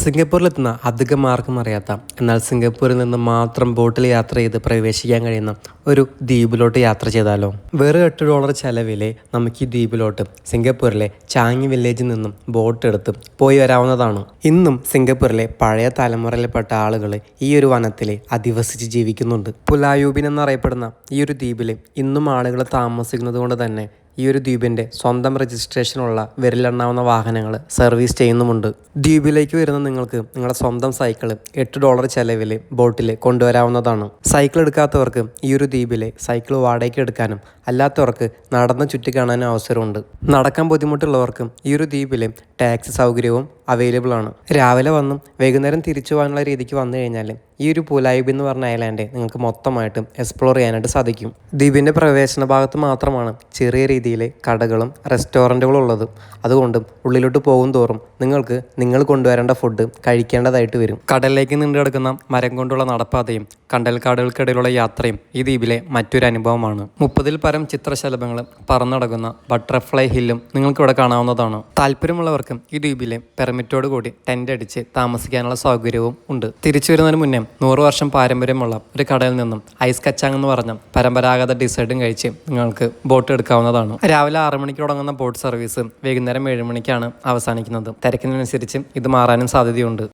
സിംഗപ്പൂരിലെത്തുന്ന അധികം ആർക്കും അറിയാത്ത എന്നാൽ സിംഗപ്പൂരിൽ നിന്ന് മാത്രം ബോട്ടിൽ യാത്ര ചെയ്ത് പ്രവേശിക്കാൻ കഴിയുന്ന ഒരു ദ്വീപിലോട്ട് യാത്ര ചെയ്താലോ? വെറും $8 ചെലവിലെ നമുക്ക് ഈ ദ്വീപിലോട്ട് സിംഗപ്പൂരിലെ ചാങ്ങി വില്ലേജിൽ നിന്നും ബോട്ട് എടുത്ത് പോയി വരാവുന്നതാണ്. ഇന്നും സിംഗപ്പൂരിലെ പഴയ തലമുറയിൽപ്പെട്ട ആളുകൾ ഈ ഒരു വനത്തിൽ അധിവസിച്ച് ജീവിക്കുന്നുണ്ട്. പുലായൂബിൻ എന്നറിയപ്പെടുന്ന ഈ ഒരു ദ്വീപിൽ ഇന്നും ആളുകൾ താമസിക്കുന്നത് കൊണ്ട് തന്നെ ഈ ഒരു ദ്വീപിൻ്റെ സ്വന്തം രജിസ്ട്രേഷനുള്ള വിരലെണ്ണാവുന്ന വാഹനങ്ങൾ സർവീസ് ചെയ്യുന്നുമുണ്ട്. ദ്വീപിലേക്ക് വരുന്ന നിങ്ങൾക്ക് നിങ്ങളുടെ സ്വന്തം സൈക്കിൾ $8 ചെലവിൽ ബോട്ടിൽ കൊണ്ടുവരാവുന്നതാണ്. സൈക്കിൾ എടുക്കാത്തവർക്ക് ഈ ഒരു ദ്വീപിലെ സൈക്കിൾ വാടകയ്ക്ക് എടുക്കാനും അല്ലാത്തവർക്ക് നടന്ന് ചുറ്റിക്കാണാനും അവസരമുണ്ട്. നടക്കാൻ ബുദ്ധിമുട്ടുള്ളവർക്ക് ഈ ഒരു ദ്വീപിൽ ടാക്സി സൗകര്യവും അവൈലബിൾ ആണ്. രാവിലെ വന്നും വൈകുന്നേരം തിരിച്ചു പോകാനുള്ള രീതിക്ക് വന്നു കഴിഞ്ഞാൽ ഈ ഒരു പുലായൂബ് എന്ന് പറഞ്ഞ ഐലാൻഡ് നിങ്ങൾക്ക് മൊത്തമായിട്ട് എക്സ്പ്ലോർ ചെയ്യാനായിട്ട് സാധിക്കും. ദ്വീപിൻ്റെ പ്രവേശന ഭാഗത്ത് മാത്രമാണ് ചെറിയ രീതിയിൽ കടകളും റെസ്റ്റോറൻറ്റുകളും ഉള്ളത്. അതുകൊണ്ട് ഉള്ളിലോട്ട് പോകും തോറും നിങ്ങൾക്ക് നിങ്ങൾ കൊണ്ടുവരേണ്ട ഫുഡ് കഴിക്കേണ്ടതായിട്ട് വരും. കടലിലേക്ക് നീണ്ടു കിടക്കുന്ന മരം കൊണ്ടുള്ള നടപ്പാതയും കണ്ടൽക്കാടുകൾക്കിടയിലുള്ള യാത്രയും ഈ ദ്വീപിലെ മറ്റൊരു അനുഭവമാണ്. 30-ൽ പരം ചിത്രശലഭങ്ങൾ പറന്നടങ്ങുന്ന ബട്ടർഫ്ലൈ ഹില്ലും നിങ്ങൾക്കിവിടെ കാണാവുന്നതാണ്. താല്പര്യമുള്ളവർക്ക് ഈ ദ്വീപിലെ പെർമിറ്റോട് കൂടി ടെൻ്റ് അടിച്ച് താമസിക്കാനുള്ള സൗകര്യവും ഉണ്ട്. തിരിച്ചു വരുന്നതിന് മുന്നേ 100 വർഷം പാരമ്പര്യമുള്ള ഒരു കടയിൽ നിന്നും ഐസ് കച്ചാങ് എന്ന് പറഞ്ഞ പരമ്പരാഗത ഡിസേർട്ടും കഴിച്ച് നിങ്ങൾക്ക് ബോട്ട് എടുക്കാവുന്നതാണ്. രാവിലെ 6 മണിക്ക് തുടങ്ങുന്ന ബോട്ട് സർവീസ് വൈകുന്നേരം 7 മണിക്കാണ് അവസാനിക്കുന്നത്. തിരക്കിനനുസരിച്ച് ഇത് മാറാനും സാധ്യതയുണ്ട്.